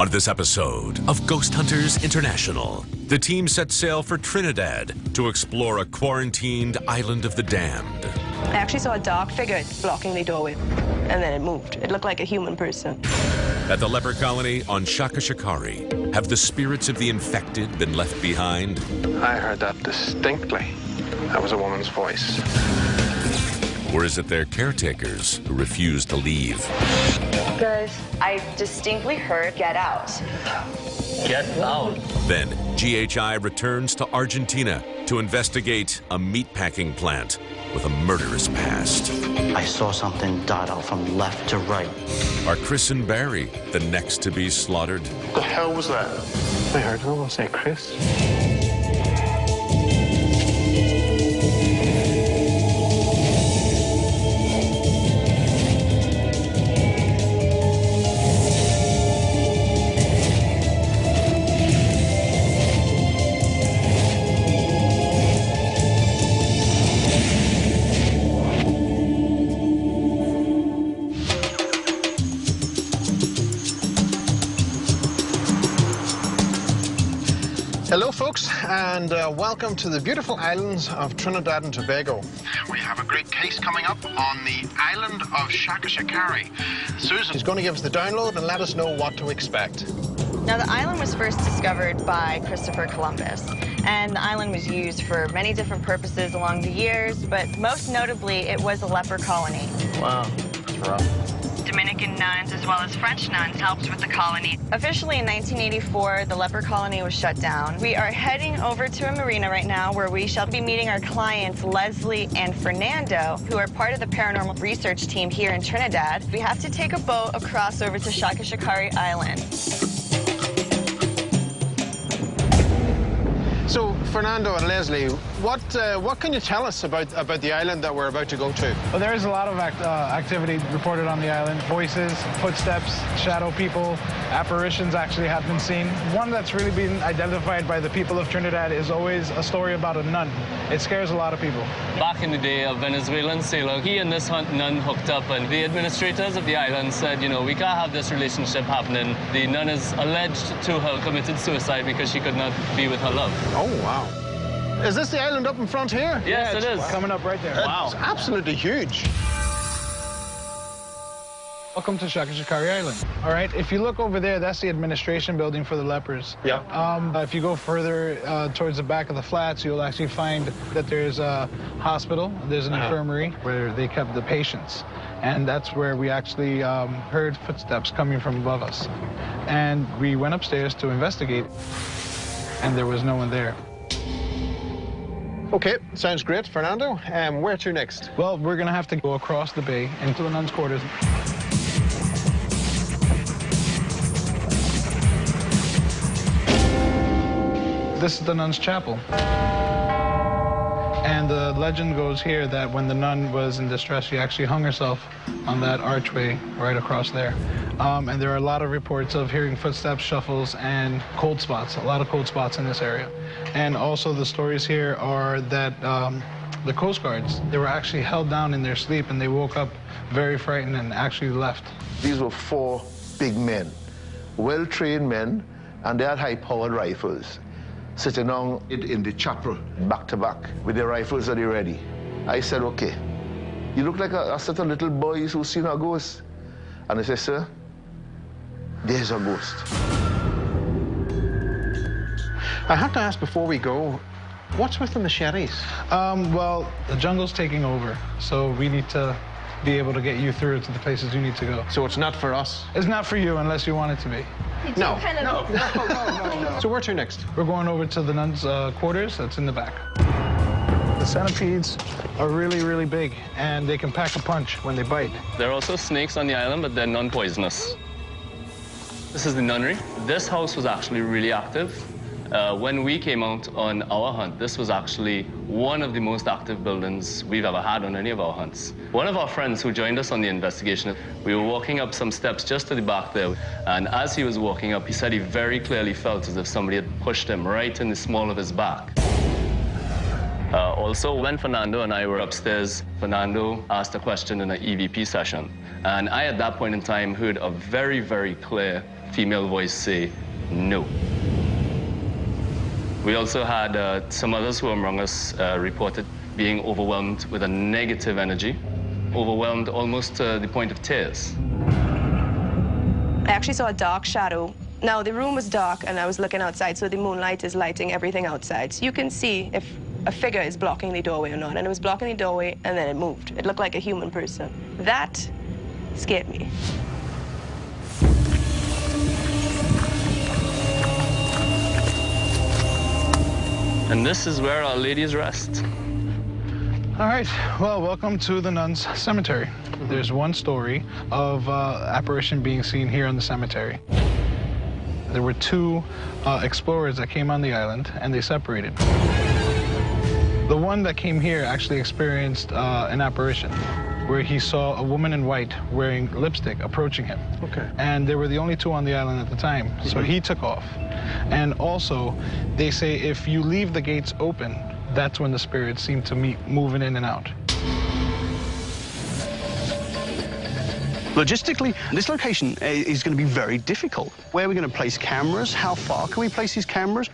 On this episode of Ghost Hunters International, the team set sail for Trinidad to explore a quarantined island of the damned. I actually saw a dark figure blocking the doorway, and then it moved. It looked like a human person. At the leper colony on Shakashakari, have the spirits of the infected been left behind? I heard that distinctly. That was a woman's voice. Or is it their caretakers who refuse to leave? Guys, I distinctly heard "get out." Get out. Then GHI returns to Argentina to investigate a meatpacking plant with a murderous past. I saw something dart out from left to right. Are Chris and Barry the next to be slaughtered? What the hell was that? I heard no one say Chris. Hello folks, and welcome to the beautiful islands of Trinidad and Tobago. We have a great case coming up on the island of Shakashakari. Susan is going to give us the download and let us know what to expect. Now, the island was first discovered by Christopher Columbus, and the island was used for many different purposes along the years, but most notably, it was a leper colony. Wow, that's rough. Dominican nuns as well as French nuns helped with the colony. Officially in 1984, the leper colony was shut down. We are heading over to a marina right now where we shall be meeting our clients, Leslie and Fernando, who are part of the paranormal research team here in Trinidad. We have to take a boat across over to Shakashakari Island. So, Fernando and Leslie, what can you tell us about the island that we're about to go to? Well, there is a lot of activity reported on the island. Voices, footsteps, shadow people, apparitions actually have been seen. One that's really been identified by the people of Trinidad is always a story about a nun. It scares a lot of people. Back in the day, a Venezuelan sailor, he and this nun hooked up, and the administrators of the island said, you know, we can't have this relationship happening. The nun is alleged to have committed suicide because she could not be with her love. Oh, wow. Is this the island up in front here? Yes, it is. Coming up right there. It's absolutely huge. Welcome to Shakashakari Island. All right, if you look over there, that's the administration building for the lepers. Yeah. If you go further towards the back of the flats, you'll actually find that there's a hospital, there's an infirmary where they kept the patients. And that's where we actually heard footsteps coming from above us. And we went upstairs to investigate, and there was no one there. Okay, sounds great, Fernando. Where to next? Well, we're gonna have to go across the bay into the nuns' quarters. This is the nuns' chapel. And the legend goes here that when the nun was in distress, she actually hung herself on that archway right across there. And there are a lot of reports of hearing footsteps, shuffles, and cold spots, a lot of cold spots in this area. And also the stories here are that the Coast Guards, they were actually held down in their sleep, and they woke up very frightened and actually left. These were 4 big men, well-trained men, and they had high-powered rifles, sitting down in the chapel, back to back, with their rifles at the ready. I said, okay, you look like a set of little boys who've seen a ghost. And they said, sir, there's a ghost. I have to ask before we go, what's with the machetes? Well, the jungle's taking over, so we need to be able to get you through to the places you need to go. So it's not for us? It's not for you unless you want it to be. No. So where to next? We're going over to the nuns' quarters. That's in the back. The centipedes are really, really big, and they can pack a punch when they bite. There are also snakes on the island, but they're non-poisonous. This is the nunnery. This house was actually really active. When we came out on our hunt, this was actually one of the most active buildings we've ever had on any of our hunts. One of our friends who joined us on the investigation, we were walking up some steps just to the back there, and as he was walking up, he said he very clearly felt as if somebody had pushed him right in the small of his back. Also, when Fernando and I were upstairs, Fernando asked a question in an EVP session. And I, at that point in time, heard a very, very clear female voice say, no. We also had some others who among us reported being overwhelmed with a negative energy, overwhelmed almost to the point of tears. I actually saw a dark shadow. Now, the room was dark, and I was looking outside, so the moonlight is lighting everything outside. So you can see if a figure is blocking the doorway or not. And it was blocking the doorway, and then it moved. It looked like a human person. That scared me. And this is where our ladies rest. All right, well, welcome to the Nuns Cemetery. There's one story of apparition being seen here in the cemetery. There were two explorers that came on the island, and they separated. The one that came here actually experienced an apparition where he saw a woman in white wearing lipstick approaching him. Okay. And they were the only two on the island at the time, so he took off. And also, they say if you leave the gates open, that's when the spirits seem to be moving in and out. Logistically, this location is going to be very difficult. Where are we going to place cameras? How far can we place these cameras?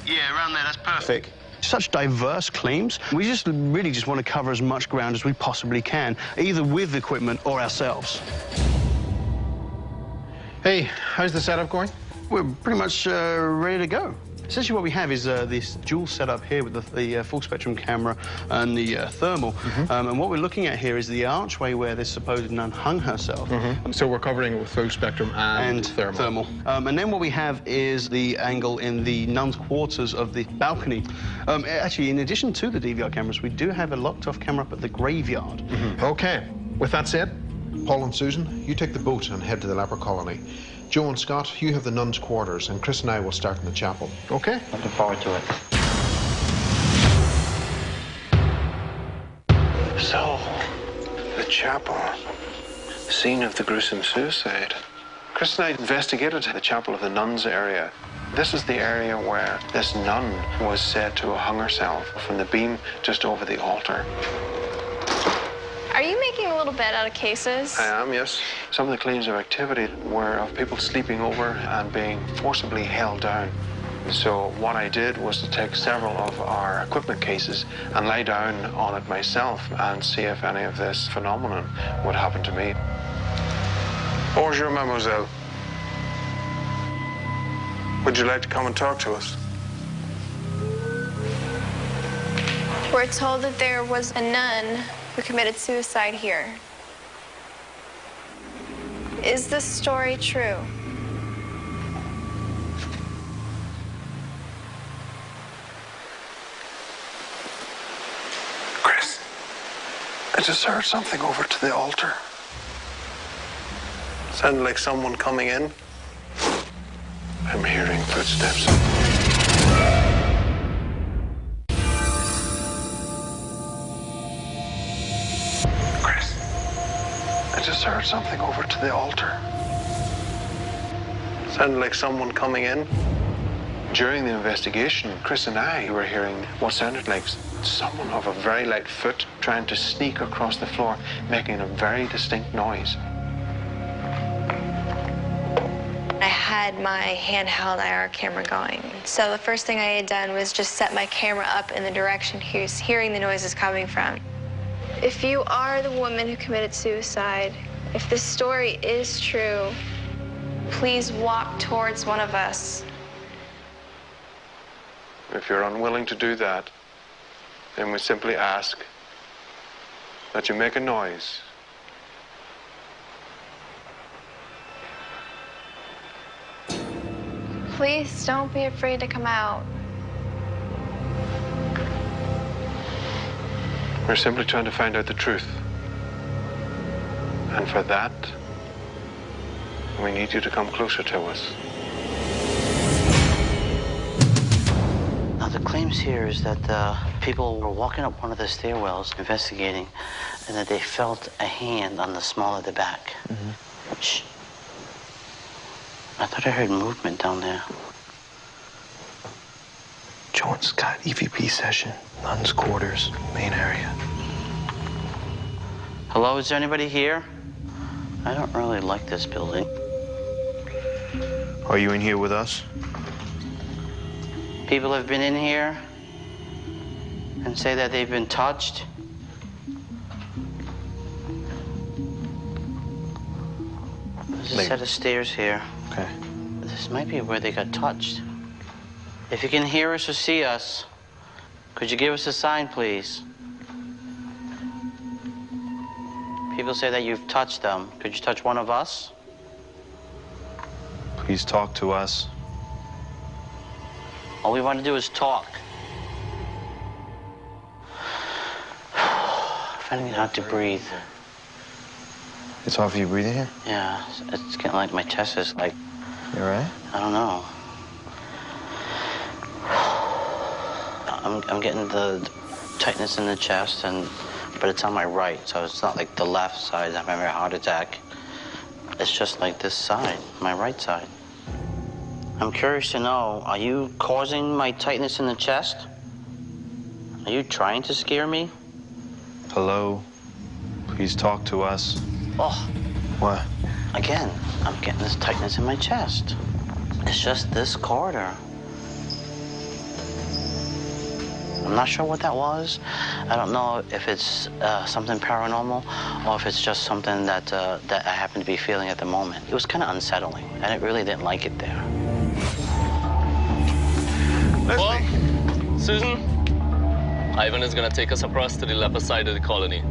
Yeah, around there, that's perfect. Such diverse claims. We just really just want to cover as much ground as we possibly can, either with equipment or ourselves. Hey, how's the setup going? We're pretty much ready to go. Essentially what we have is this dual setup here with the full spectrum camera and the thermal. And what we're looking at here is the archway where this supposed nun hung herself. So we're covering it with full spectrum and thermal. And then what we have is the angle in the nuns' quarters of the balcony. Actually, in addition to the DVR cameras, we do have a locked-off camera up at the graveyard. Okay, with that said, Paul and Susan, you take the boat and head to the leper colony. Joe and Scott, you have the nuns' quarters, and Chris and I will start in the chapel. Okay? Looking forward to it. So, the chapel, scene of the gruesome suicide. Chris and I investigated the chapel of the nuns area. This is the area where this nun was said to have hung herself from the beam just over the altar. Are you making a little bet out of cases? I am, yes. Some of the claims of activity were of people sleeping over and being forcibly held down. So what I did was to take several of our equipment cases and lie down on it myself and see if any of this phenomenon would happen to me. Bonjour, mademoiselle. Would you like to come and talk to us? We're told that there was a nun who committed suicide here. Is this story true? Chris, I just heard something over to the altar. Sounded like someone coming in. I'm hearing footsteps. I just heard something over to the altar. Sounded like someone coming in. During the investigation, Chris and I were hearing what sounded like someone of a very light foot trying to sneak across the floor, making a very distinct noise. I had my handheld IR camera going. So the first thing I had done was just set my camera up in the direction he was hearing the noises coming from. If you are the woman who committed suicide, if this story is true, please walk towards one of us. If you're unwilling to do that, then we simply ask that you make a noise. Please don't be afraid to come out. We're simply trying to find out the truth. And for that, we need you to come closer to us. Now, the claims here is that people were walking up one of the stairwells investigating, and that they felt a hand on the small of the back. Shh. I thought I heard movement down there. Joe and Scott, EVP session, nuns' quarters, main area. Hello, is there anybody here? I don't really like this building. Are you in here with us? People have been in here and say that they've been touched. There's a set of stairs here. Okay. This might be where they got touched. If you can hear us or see us, could you give us a sign, please? People say that you've touched them. Could you touch one of us? Please talk to us. All we want to do is talk. Finding it hard to breathe. It's hard for you breathing here? Yeah, it's getting like my chest is like... You all right? I don't know. I'm getting the tightness in the chest, but it's on my right, so it's not like the left side. I'm having a heart attack. It's just like this side, my right side. I'm curious to know, are you causing my tightness in the chest? Are you trying to scare me? Hello? Please talk to us. Oh. What? Again, I'm getting this tightness in my chest. It's just this corridor. I'm not sure what that was. I don't know if it's something paranormal or if it's just something that I happen to be feeling at the moment. It was kind of unsettling. I really didn't like it there. Well, Susan, Ivan is going to take us across to the leper side of the colony.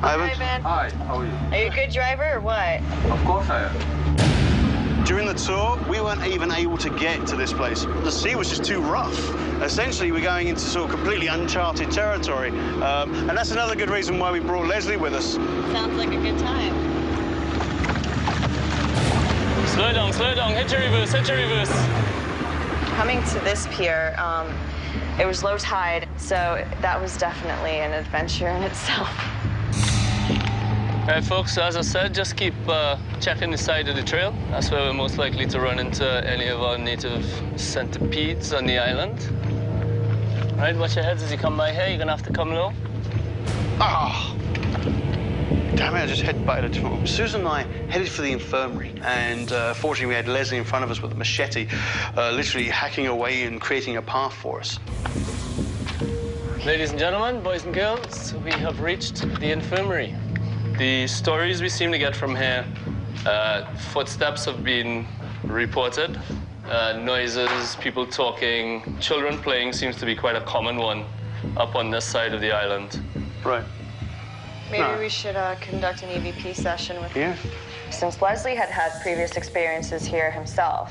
Ivan? Hi, how are you? Are you a good driver or what? Of course I am. During the tour, we weren't even able to get to this place. The sea was just too rough. Essentially, we're going into sort of completely uncharted territory. And that's another good reason why we brought Leslie with us. Sounds like a good time. Slow down, hit your reverse. Coming to this pier, it was low tide, so that was definitely an adventure in itself. All right, folks, as I said, just keep checking the side of the trail. That's where we're most likely to run into any of our native centipedes on the island. All right, watch your heads as you come by here. You're gonna have to come low. Oh. Damn it, I just head-butted it. Susan and I headed for the infirmary, and fortunately we had Leslie in front of us with a machete, literally hacking away and creating a path for us. Ladies and gentlemen, boys and girls, we have reached the infirmary. The stories we seem to get from here, footsteps have been reported, noises, people talking, children playing seems to be quite a common one up on this side of the island. Right. Maybe we should conduct an EVP session with him. Since Leslie had previous experiences here himself,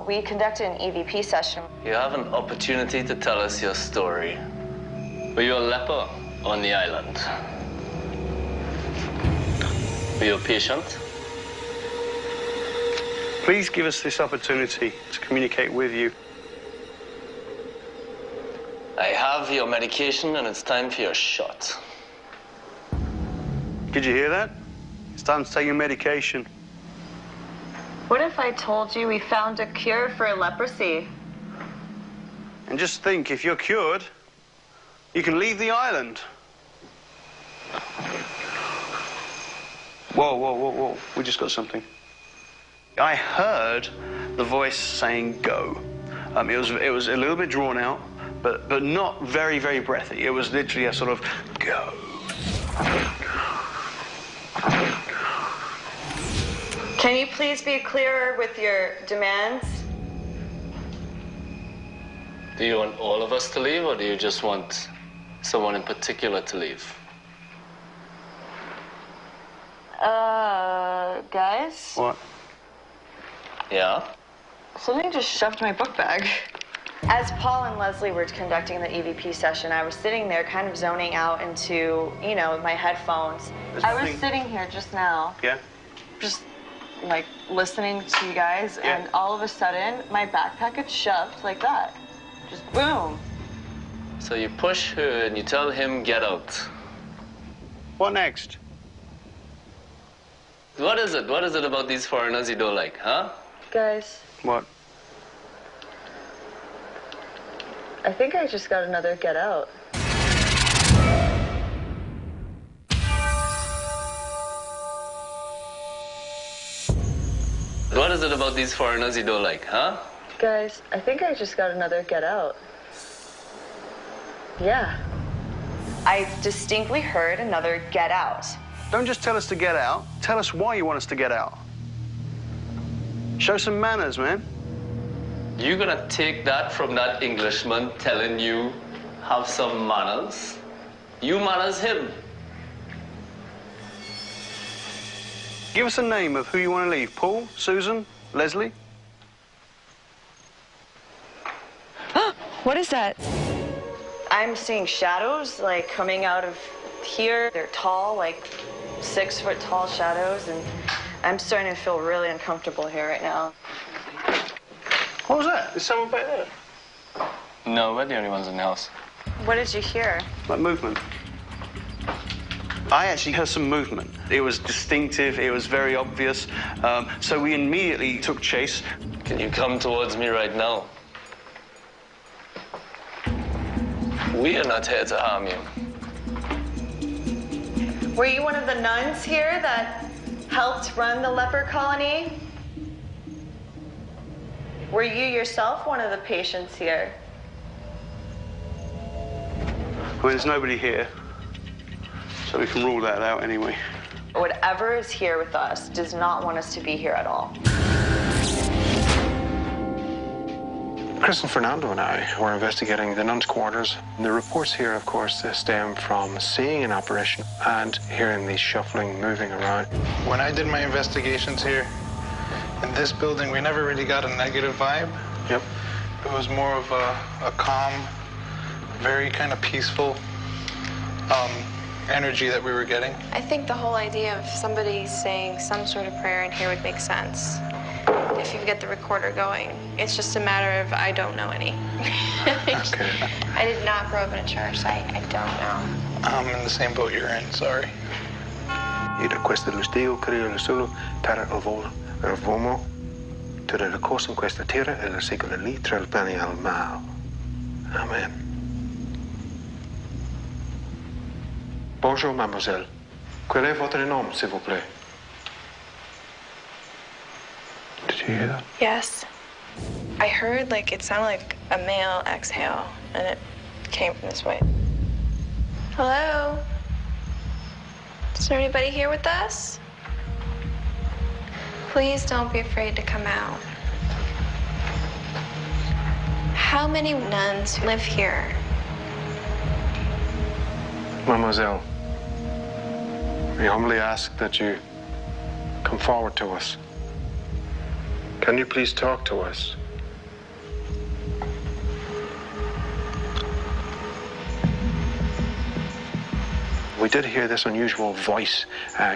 we conducted an EVP session. You have an opportunity to tell us your story. Were you a leper on the island? Were you a patient? Please give us this opportunity to communicate with you. I have your medication and it's time for your shot. Did you hear that? It's time to take your medication. What if I told you we found a cure for leprosy? And just think, if you're cured, you can leave the island. Whoa. We just got something. I heard the voice saying go. It was a little bit drawn out, but not very, very breathy. It was literally a sort of go. Can you please be clearer with your demands? Do you want all of us to leave, or do you just want someone in particular to leave? Guys? What? Yeah? Something just shoved my book bag. As Paul and Leslie were conducting the EVP session, I was sitting there kind of zoning out into, my headphones. I was sitting here just now. Yeah? Just, like, listening to you guys, and all of a sudden, my backpack gets shoved like that. Just boom. So you push her and you tell him, get out. What next? What is it? What is it about these foreigners you don't like, huh? Guys. What? I think I just got another get out. What is it about these foreigners you don't like, huh? Guys, I think I just got another get out. Yeah. I distinctly heard another get out. Don't just tell us to get out. Tell us why you want us to get out. Show some manners, man. You gonna take that from that Englishman telling you have some manners? You manners him. Give us a name of who you want to leave. Paul, Susan, Leslie? What is that? I'm seeing shadows, like, coming out of here. They're tall, like 6 foot tall shadows, and I'm starting to feel really uncomfortable here right now. What was that? Is someone back there? No, we're the only ones in the house. What did you hear? Like movement. I actually heard some movement. It was distinctive, it was very obvious, so we immediately took chase. Can you come towards me right now? We are not here to harm you. Were you one of the nuns here that helped run the leper colony? Were you yourself one of the patients here? Well, there's nobody here, so we can rule that out anyway. Whatever is here with us does not want us to be here at all. Chris and Fernando and I were investigating the nuns' quarters. The reports here, of course, stem from seeing an apparition and hearing the shuffling moving around. When I did my investigations here, in this building, we never really got a negative vibe. Yep. It was more of a calm, very kind of peaceful energy that we were getting. I think the whole idea of somebody saying some sort of prayer in here would make sense if you get the recorder going. It's just a matter of I don't know any. Okay. I did not grow up in a church, so I don't know. I'm in the same boat you're in, sorry. I da questa lusteo credo solo tara vomo to the course in questa terra e la secola lì tra il bene e il mal. Amen. Bonjour, mademoiselle. Quel est votre nom, s'il vous plaît? Did you hear that? Yes. I heard, like, it sounded like a male exhale, and it came from this way. Hello? Is there anybody here with us? Please don't be afraid to come out. How many nuns live here? Mademoiselle, we humbly ask that you come forward to us. Can you please talk to us? We did hear this unusual voice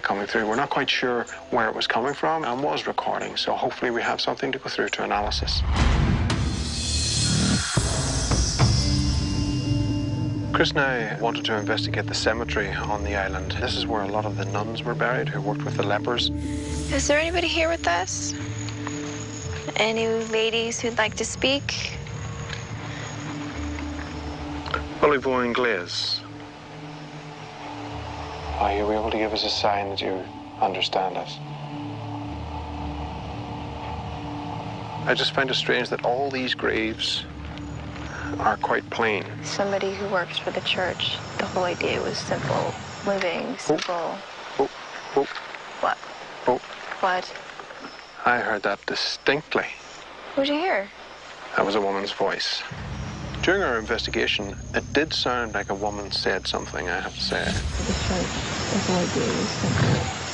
coming through. We're not quite sure where it was coming from and was recording, so hopefully we have something to go through to analysis. Chris and I wanted to investigate the cemetery on the island. This is where a lot of the nuns were buried who worked with the lepers. Is there anybody here with us? Any ladies who'd like to speak? Parlez-vous anglais? Are you able to give us a sign that you understand us? I just find it strange that all these graves are quite plain. Somebody who works for the church. The whole idea was simple living, simple. Oh. What? Oh. What? I heard that distinctly. What'd you hear? That was a woman's voice. During our investigation, it did sound like a woman said something, I have to say. For the church, the whole idea was simple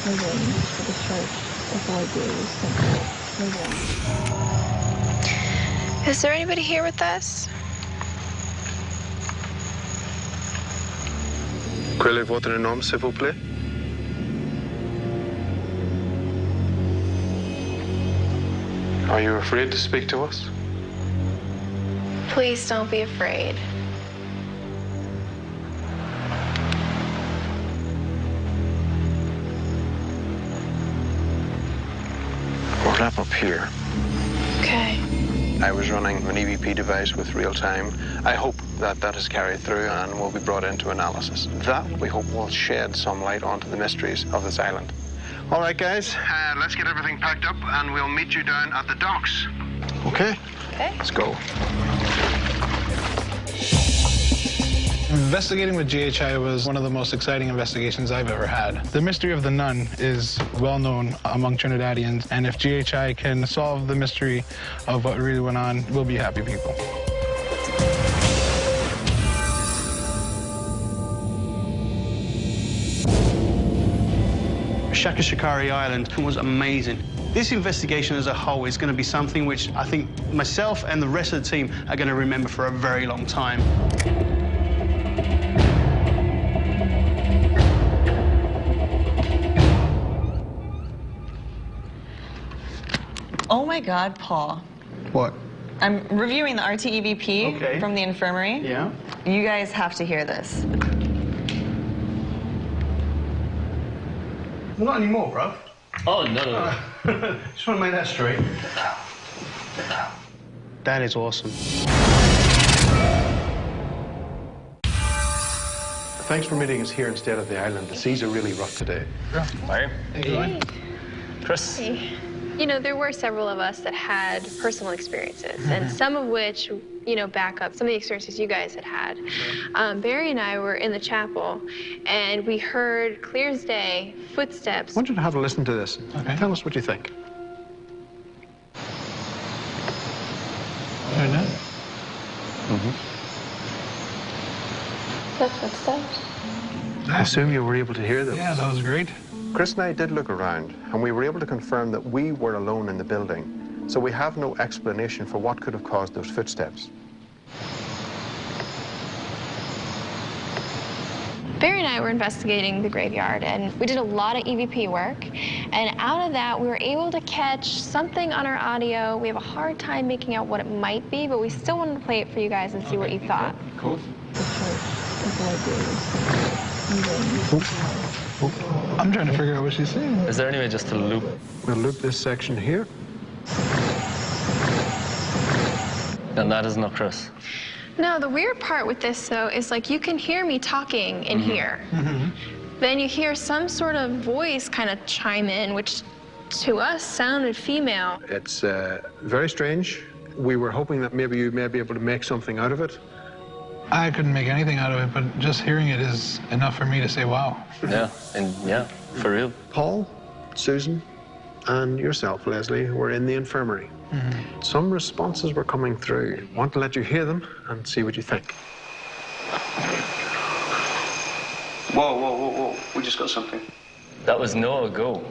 living. For the church, the whole idea was simple living. Is there anybody here with us? Quel est votre nom, s'il vous plaît? Are you afraid to speak to us? Please don't be afraid. We'll wrap up here. Okay. I was running an EVP device with real time. I hope that that is carried through and will be brought into analysis. That, we hope, will shed some light onto the mysteries of this island. All right, guys, let's get everything packed up and we'll meet you down at the docks. Okay? Okay. Let's go. Investigating with GHI was one of the most exciting investigations I've ever had. The mystery of the nun is well known among Trinidadians, and if GHI can solve the mystery of what really went on, we'll be happy people. Shakashakari Island was amazing. This investigation as a whole is going to be something which I think myself and the rest of the team are going to remember for a very long time. Oh my God, Paul. What? I'm reviewing the RTEVP from the infirmary. Yeah? You guys have to hear this. Well, not anymore, bro. Oh, no. Just want to make that straight. That is awesome. Thanks for meeting us here instead of the island. The seas are really rough today. Hi. Chris. You know, there were several of us that had personal experiences, and some of which, you know, back up some of the experiences you guys had had. Barry and I were in the chapel, and we heard clear as day footsteps. I want you to have a listen to this. Okay. Tell us what you think. Heard that? The footsteps? I assume you were able to hear them. Yeah, that was great. Chris and I did look around, and we were able to confirm that we were alone in the building, so we have no explanation for what could have caused those footsteps. Barry and I were investigating the graveyard, and we did a lot of EVP work, and out of that, we were able to catch something on our audio. We have a hard time making out what it might be, but we still wanted to play it for you guys and see what you thought. Cool. I'm trying to figure out what she's saying. Is there any way just to loop? We'll loop this section here. And that is not Chris. No, the weird part with this, though, is like you can hear me talking in here. Then you hear some sort of voice kind of chime in, which to us sounded female. It's very strange. We were hoping that maybe you may be able to make something out of it. I couldn't make anything out of it, but just hearing it is enough for me to say, wow. Yeah, and yeah, for real. Paul, Susan, and yourself, Leslie, were in the infirmary. Some responses were coming through. I want to let you hear them and see what you think. Whoa. We just got something. That was no or go.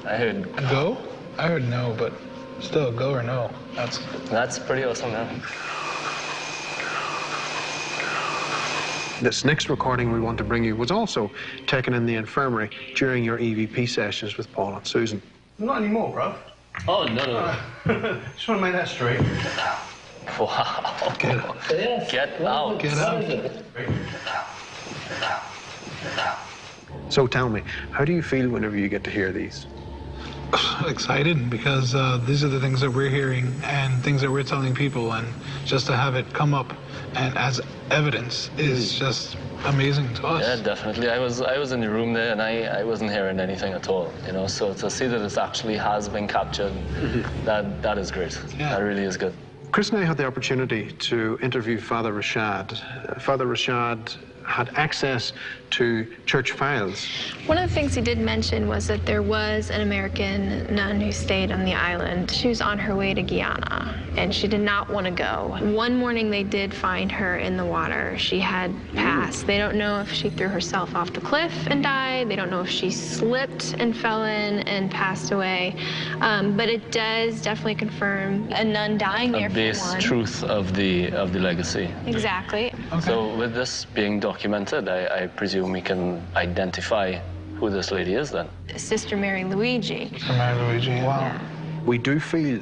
I heard... Go? I heard no, but still, go or no. That's pretty awesome, man. This next recording we want to bring you was also taken in the infirmary during your EVP sessions with Paul and Susan. Not anymore, bro. Oh, no. Just want to make that straight. Wow. Get out. Get out. Get out. So tell me, how do you feel whenever you get to hear these? Excited, because these are the things that we're hearing and things that we're telling people, and just to have it come up and as evidence is just amazing to us. Yeah, definitely. I was in the room there, and I wasn't hearing anything at all, you know, so to see that it actually has been captured, that is great. Yeah. That really is good. Chris and I had the opportunity to interview Father Rashad. Father Rashad had access to church files. One of the things he did mention was that there was an American nun who stayed on the island. She was on her way to Guyana, and she did not want to go. One morning they did find her in the water. She had passed. They don't know if she threw herself off the cliff and died. They don't know if she slipped and fell in and passed away. But it does definitely confirm a nun dying there for one. A base truth of the legacy. Exactly. Okay. So with this being documented, I presume we can identify who this lady is then. Sister Mary Luigi. Sister Mary Luigi, wow. Yeah. We do feel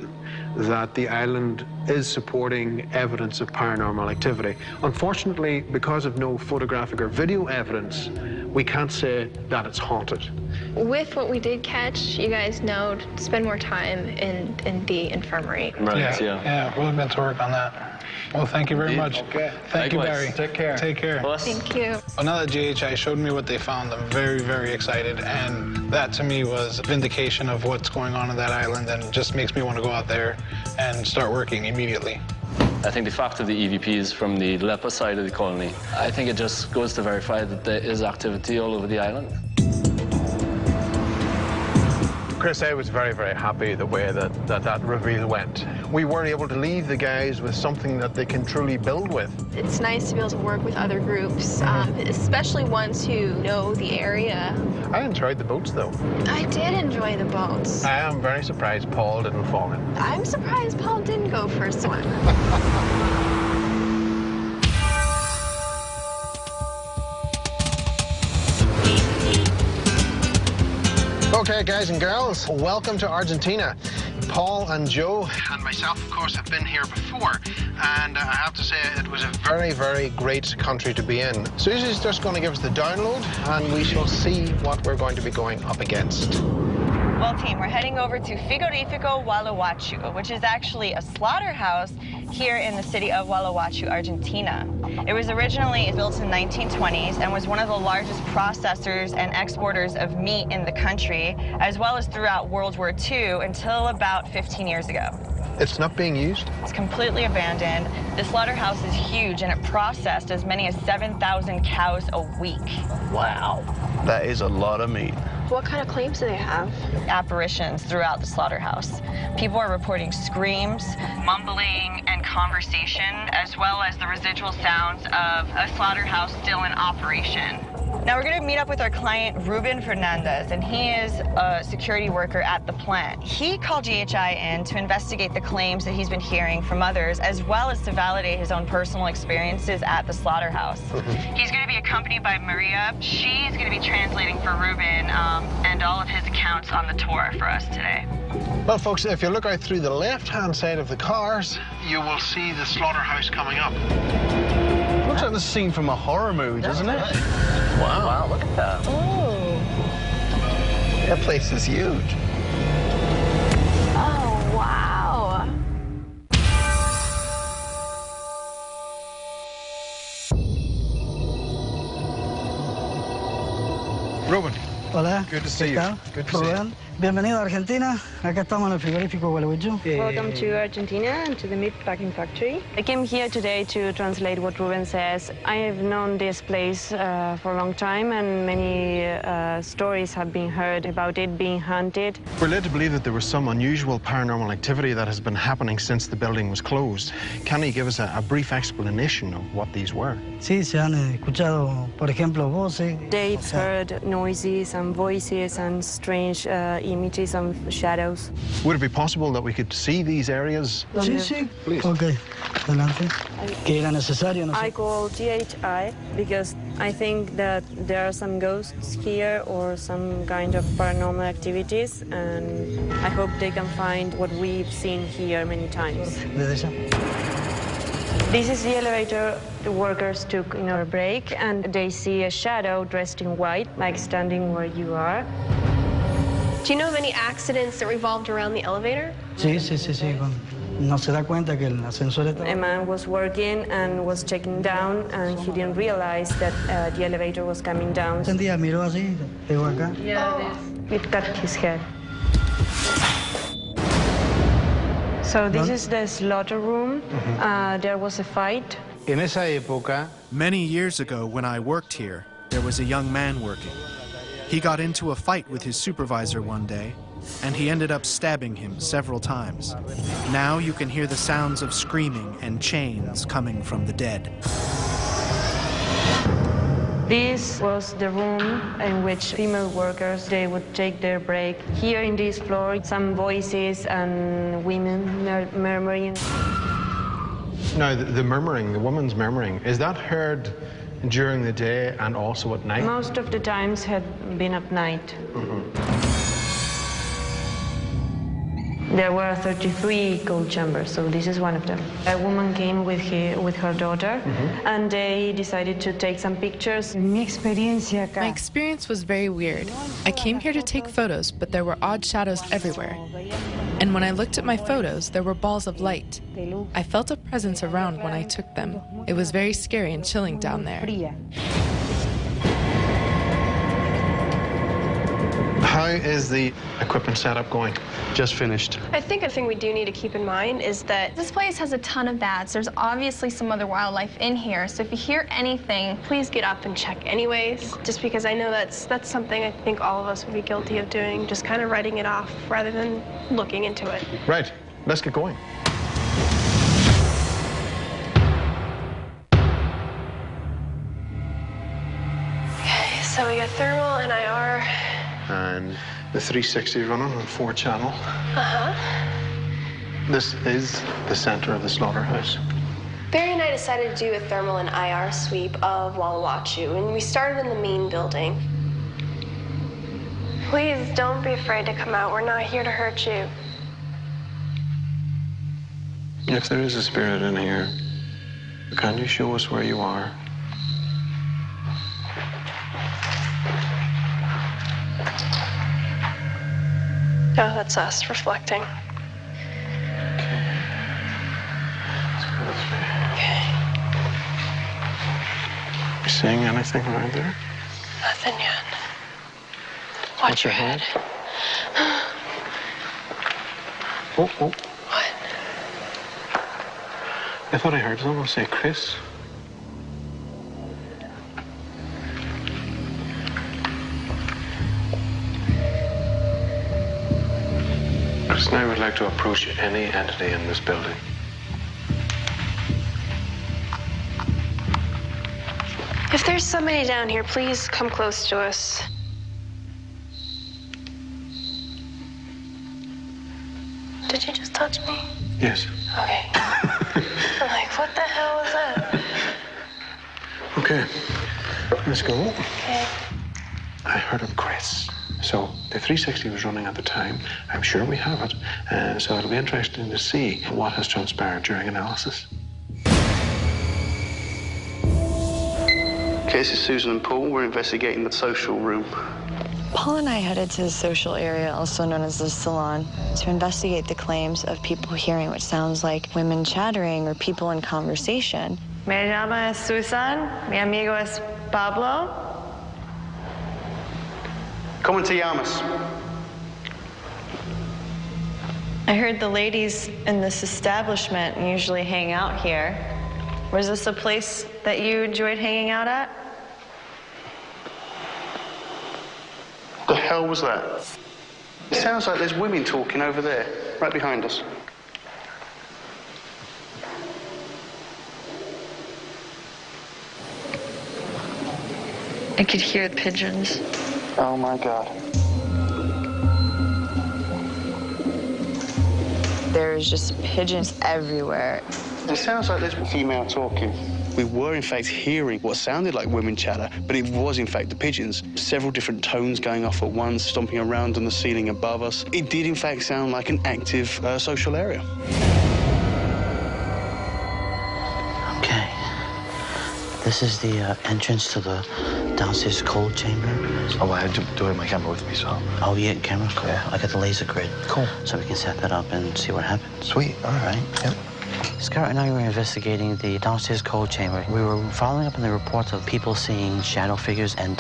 that the island is supporting evidence of paranormal activity. Unfortunately, because of no photographic or video evidence, we can't say that it's haunted. With what we did catch, you guys know to spend more time in the infirmary. Right, Yeah, we're meant to work on that. Well, thank you very much. Okay. Thank you, Likewise. Barry. Take care. Take care. Thank you. Well, now that GHI showed me what they found, I'm very, very excited. And that, to me, was vindication of what's going on that island, and just makes me want to go out there and start working immediately. I think the fact of the EVPs from the leper side of the colony, I think it just goes to verify that there is activity all over the island. Chris, I was very, very happy the way that reveal went. We were able to leave the guys with something that they can truly build with. It's nice to be able to work with other groups, especially ones who know the area. I enjoyed the boats, though. I did enjoy the boats. I am very surprised Paul didn't fall in. I'm surprised Paul didn't go for a swim. Okay, guys and girls, welcome to Argentina. Paul and Joe and myself, of course, have been here before, and I have to say it was a very, very great country to be in. Susie's just going to give us the download, and we shall see what we're going to be going up against. Well, team, we're heading over to Frigorífico Gualeguaychú, which is actually a slaughterhouse here in the city of Gualeguaychú, Argentina. It was originally built in the 1920s and was one of the largest processors and exporters of meat in the country, as well as throughout World War II until about 15 years ago. It's not being used? It's completely abandoned. The slaughterhouse is huge, and it processed as many as 7,000 cows a week. Wow. That is a lot of meat. What kind of claims do they have? Apparitions throughout the slaughterhouse. People are reporting screams, mumbling, and conversation, as well as the residual sounds of a slaughterhouse still in operation. Now we're going to meet up with our client, Ruben Fernandez, and he is a security worker at the plant. He called GHI in to investigate the claims that he's been hearing from others, as well as to validate his own personal experiences at the slaughterhouse. He's going to be accompanied by Maria. She's going to be translating for Ruben and all of his accounts on the tour for us today. Well, folks, if you look out through the left-hand side of the cars, you will see the slaughterhouse coming up. Looks like the scene from a horror movie, doesn't it? Wow. Wow, look at that. Oh. That place is huge. Oh, wow. Ruben. Hola. Good to see you. Good to see you. Bienvenido a Argentina. Acá estamos en el frigorífico Gualeguaychú. Welcome to Argentina and to the meat packing factory. I came here today to translate what Ruben says. I have known this place for a long time, and many stories have been heard about it being haunted. We're led to believe that there was some unusual paranormal activity that has been happening since the building was closed. Can you give us a brief explanation of what these were? Sí, se han escuchado, por ejemplo, voces. They've heard noises and voices and strange images and shadows. Would it be possible that we could see these areas? Sí, sí. Please. Ok, adelante. Que era necesario, no sé. I call GHI because I think that there are some ghosts here or some kind of paranormal activities, and I hope they can find what we've seen here many times. Desde allá. This is the elevator the workers took in our break, and they see a shadow dressed in white, like standing where you are. Do you know of any accidents that revolved around the elevator? Sí, sí, sí, sí. No se da cuenta que el ascensor está... A man was working and was checking down, and he didn't realize that the elevator was coming down. Un día miró así, pegó acá. Yeah, it cut his head. So this is the slaughter room. There was a fight. En esa época, many years ago when I worked here, there was a young man working. He got into a fight with his supervisor one day, and he ended up stabbing him several times. Now you can hear the sounds of screaming and chains coming from the dead. This was the room in which female workers, they would take their break. Here in this floor, some voices and women murmuring. Now, the murmuring, the woman's murmuring, is that heard during the day and also at night? Most of the times had been at night. There were 33 cold chambers, so this is one of them. A woman came with her daughter, and they decided to take some pictures. My experience was very weird. I came here to take photos, but there were odd shadows everywhere. And when I looked at my photos, there were balls of light. I felt a presence around when I took them. It was very scary and chilling down there. How is the equipment setup going? Just finished. I think a thing we do need to keep in mind is that This place has a ton of bats. There's obviously some other wildlife in here, so if you hear anything, please get up and check anyways, just because I know that's something I think all of us would be guilty of doing, just kind of writing it off rather than looking into it. Right, let's get going. Okay, so we got thermal and IR. And the 360 running on 4-channel. This is the center of the slaughterhouse. Barry and I decided to do a thermal and IR sweep of Waluwachu, and we started in the main building. Please don't be afraid to come out. We're not here to hurt you. If there is a spirit in here, can you show us where you are? Oh, that's us reflecting. Okay. You seeing anything around there? Nothing yet. Watch your head. Oh. What? I thought I heard someone say Chris. Chris and I would like to approach any entity in this building. If there's somebody down here, please come close to us. Did you just touch me? Yes. Okay. I'm like, what the hell was that? Okay, let's go. Okay. I heard of Chris. So the 360 was running at the time. I'm sure we have it. So it'll be interesting to see what has transpired during analysis. Okay, this is Susan and Paul. We're investigating the social room. Paul and I headed to the social area, also known as the salon, to investigate the claims of people hearing what sounds like women chattering or people in conversation. Me llamo es Susan. Mi amigo es Pablo. Come on to Yamas. I heard the ladies in this establishment usually hang out here. Was this a place that you enjoyed hanging out at? What the hell was that? It sounds like there's women talking over there, right behind us. I could hear the pigeons. Oh my God. There's just pigeons everywhere. It sounds like there's a female talking. We were, in fact, hearing what sounded like women chatter, but it was, in fact, the pigeons. Several different tones going off at once, stomping around on the ceiling above us. It did, in fact, sound like an active social area. Okay. This is the entrance to the downstairs cold chamber. Oh, I do have my camera with me, so. Oh, yeah, camera? Cool. Yeah. I got the laser grid. Cool. So we can set that up and see what happens. Sweet. All right. Yep. Scott and I were investigating the downstairs cold chamber. We were following up on the reports of people seeing shadow figures and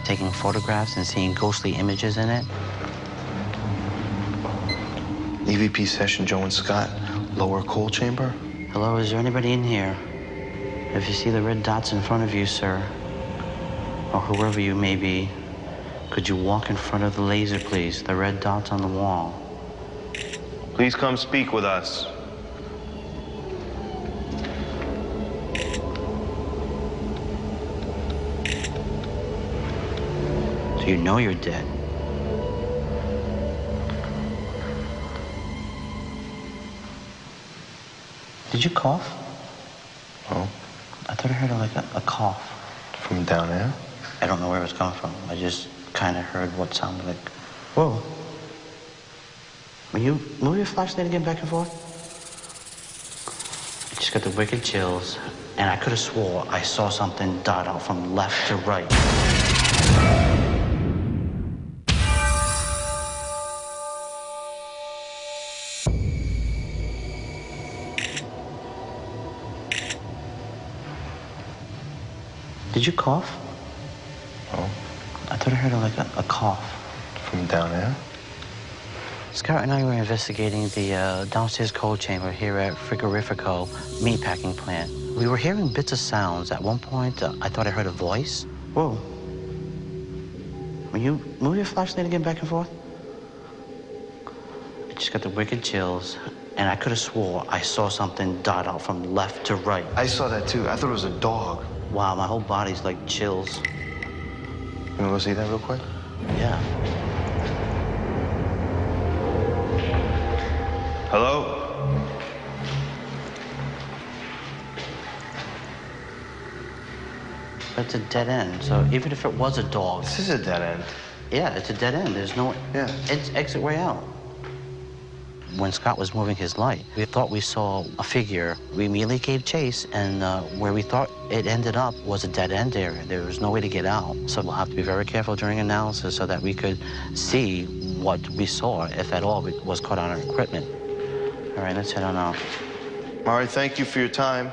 taking photographs and seeing ghostly images in it. EVP session, Joe and Scott, lower cold chamber. Hello, is there anybody in here? If you see the red dots in front of you, sir, or whoever you may be, could you walk in front of the laser, please? The red dots on the wall. Please come speak with us. So you know you're dead. Did you cough? Oh. I thought I heard like a cough. From down there? I don't know where it was coming from. I just kind of heard what sounded like, whoa. Will you move your flashlight again back and forth? I just got the wicked chills, and I could have swore I saw something dart out from left to right. Did you cough? Oh. I thought I heard like a cough. From down there? Scott and I were investigating the downstairs cold chamber here at Frigorifico meatpacking plant. We were hearing bits of sounds. At one point, I thought I heard a voice. Whoa. Will you move your flashlight again back and forth? I just got the wicked chills, and I could have swore I saw something dart out from left to right. I saw that too. I thought it was a dog. Wow, my whole body's like chills. You wanna go see that real quick? Yeah. Hello? It's a dead end, so even if it was a dog... This is a dead end. Yeah, it's a dead end. There's no... Yeah. It's exit way out. When Scott was moving his light, we thought we saw a figure. We immediately gave chase, and where we thought it ended up was a dead-end area. There was no way to get out. So we'll have to be very careful during analysis so that we could see what we saw, if at all, was caught on our equipment. All right, let's head on out. All right, thank you for your time.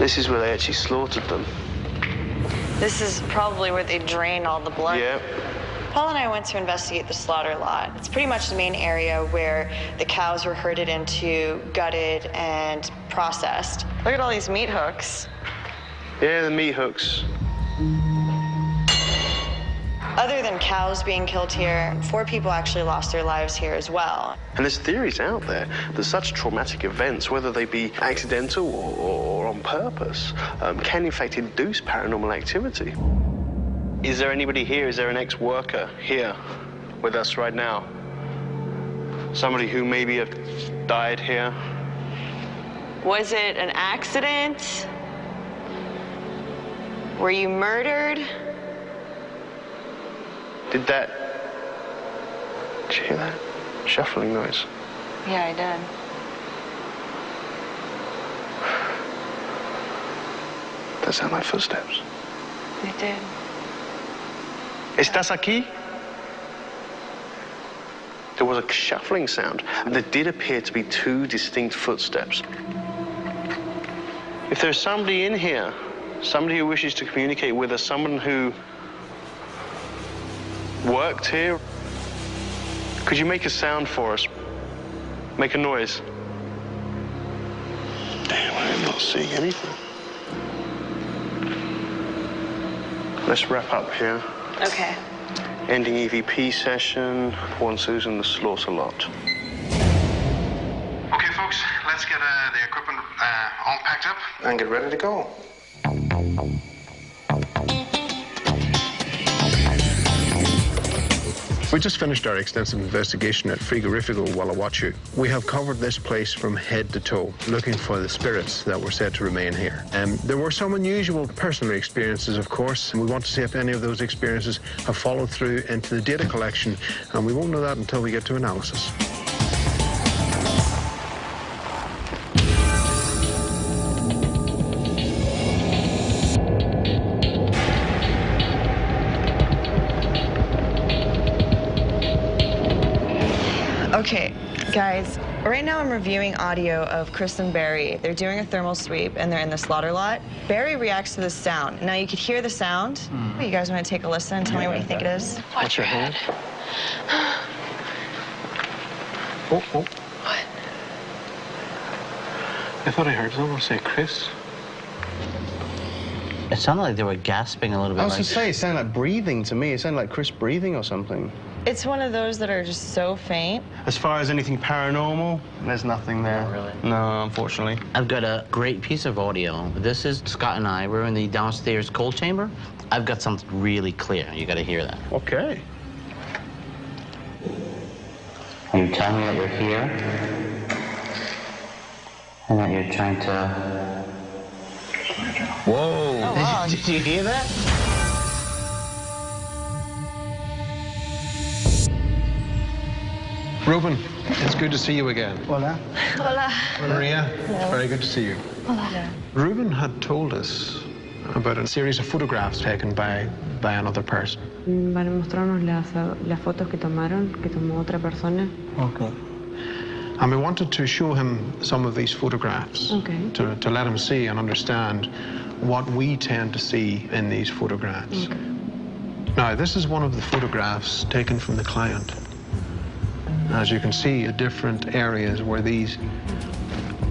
This is where they actually slaughtered them. This is probably where they drain all the blood. Yep. Paul and I went to investigate the slaughter lot. It's pretty much the main area where the cows were herded into, gutted, and processed. Look at all these meat hooks. Yeah, the meat hooks. Other than cows being killed here, 4 people actually lost their lives here as well. And there's theories out there that such traumatic events, whether they be accidental or on purpose, can in fact induce paranormal activity. Is there anybody here? Is there an ex-worker here with us right now? Somebody who maybe have died here? Was it an accident? Were you murdered? Did you hear that? Shuffling noise. Yeah, I did. That sound like footsteps. It did. ¿Estás aquí? There was a shuffling sound. There did appear to be 2 distinct footsteps. If there's somebody in here, somebody who wishes to communicate with us, someone who worked here, could you make a sound for us? Make a noise. Damn, I'm not seeing anything. Let's wrap up here. Okay. Ending EVP session, Paul and Susan, the slaughter lot. Okay, folks, let's get the equipment all packed up and get ready to go. We just finished our extensive investigation at Frigorifico Wallawachu. We have covered this place from head to toe, looking for the spirits that were said to remain here. There were some unusual personal experiences, of course, and we want to see if any of those experiences have followed through into the data collection, and we won't know that until we get to analysis. Okay, guys, right now I'm reviewing audio of Chris and Barry. They're doing a thermal sweep and they're in the slaughter lot. Barry reacts to the sound. Now you could hear the sound. You guys want to take a listen and tell me what you think it is? Watch your hand. Oh. What? I thought I heard someone say Chris. It sounded like they were gasping a little bit. I was to say, it sounded like breathing to me. It sounded like Chris breathing or something. It's one of those that are just so faint. As far as anything paranormal, there's nothing there. Not really. No, unfortunately. I've got a great piece of audio. This is Scott and I. We're in the downstairs cold chamber. I've got something really clear. You got to hear that. Okay. You tell me that you're here and that you're trying to... Whoa. Oh, wow. Did you hear that? Ruben, it's good to see you again. Hola. Hola. Maria, Hello. very good to see you. Hola. Ruben had told us about a series of photographs taken by another person. Van a mostrarnos las fotos que tomó otra persona. Okay. And we wanted to show him some of these photographs to let him see and understand what we tend to see in these photographs. Now, this is one of the photographs taken from the client. As you can see, at different areas where these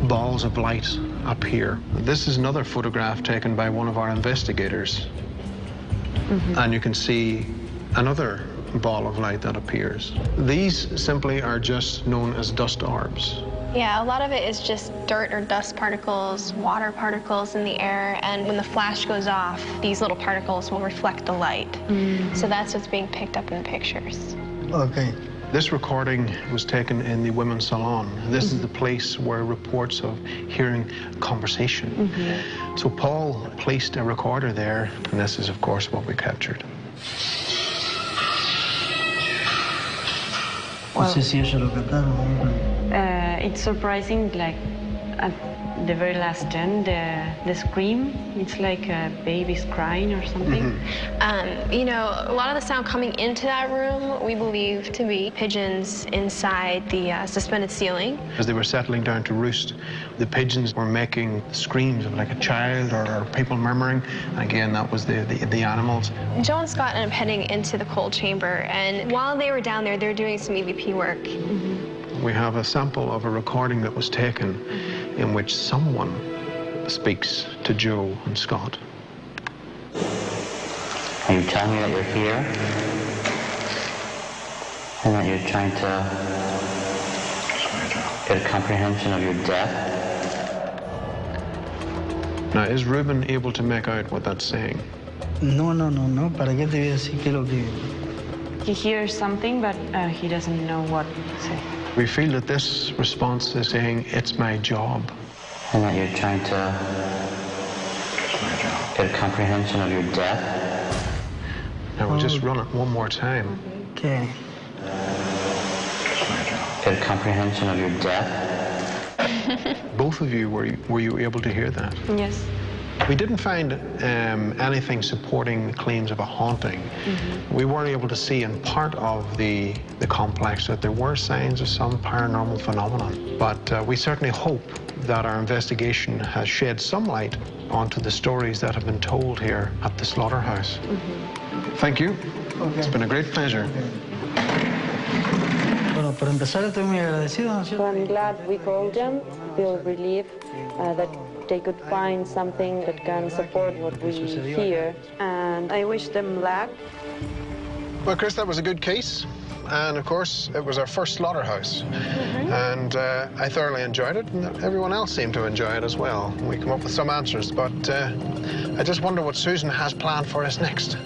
balls of light appear. This is another photograph taken by one of our investigators. And you can see another ball of light that appears. These simply are just known as dust orbs. Yeah, a lot of it is just dirt or dust particles, water particles in the air, and when the flash goes off, these little particles will reflect the light. So that's what's being picked up in the pictures. Okay. This recording was taken in the women's salon. This is the place where reports of hearing conversation. So Paul placed a recorder there, and this is, of course, what we captured. It's surprising, like at the very last turn, the scream, it's like a baby's crying or something. You know, a lot of the sound coming into that room, we believe to be pigeons inside the suspended ceiling. As they were settling down to roost, the pigeons were making screams of like a child or people murmuring. And again, that was the animals. Joe and Scott ended up heading into the cold chamber, and while they were down there, they were doing some EVP work. We have a sample of a recording that was taken in which someone speaks to Joe and Scott. Are you telling me that you're here? And that you're trying to get a comprehension of your death? Now, is Ruben able to make out what that's saying? No. ¿Para qué te voy a decir qué es lo que...? He hears something, but he doesn't know what to say. We feel that this response is saying, it's my job. And that you're trying to get a comprehension of your death? Now, we'll just run it one more time. Okay. Get a comprehension of your death? Both of you, were you able to hear that? Yes. We didn't find anything supporting the claims of a haunting. We weren't able to see in part of the complex that there were signs of some paranormal phenomenon. But we certainly hope that our investigation has shed some light onto the stories that have been told here at the slaughterhouse. Thank you. It's been a great pleasure. Bueno, para empezar, estoy muy agradecido. So I'm glad we called them. Feel relieved that they could find something that can support what we hear. And I wish them luck. Well, Chris, that was a good case. And, of course, it was our first slaughterhouse. And I thoroughly enjoyed it, and everyone else seemed to enjoy it as well. We come up with some answers, but I just wonder what Susan has planned for us next.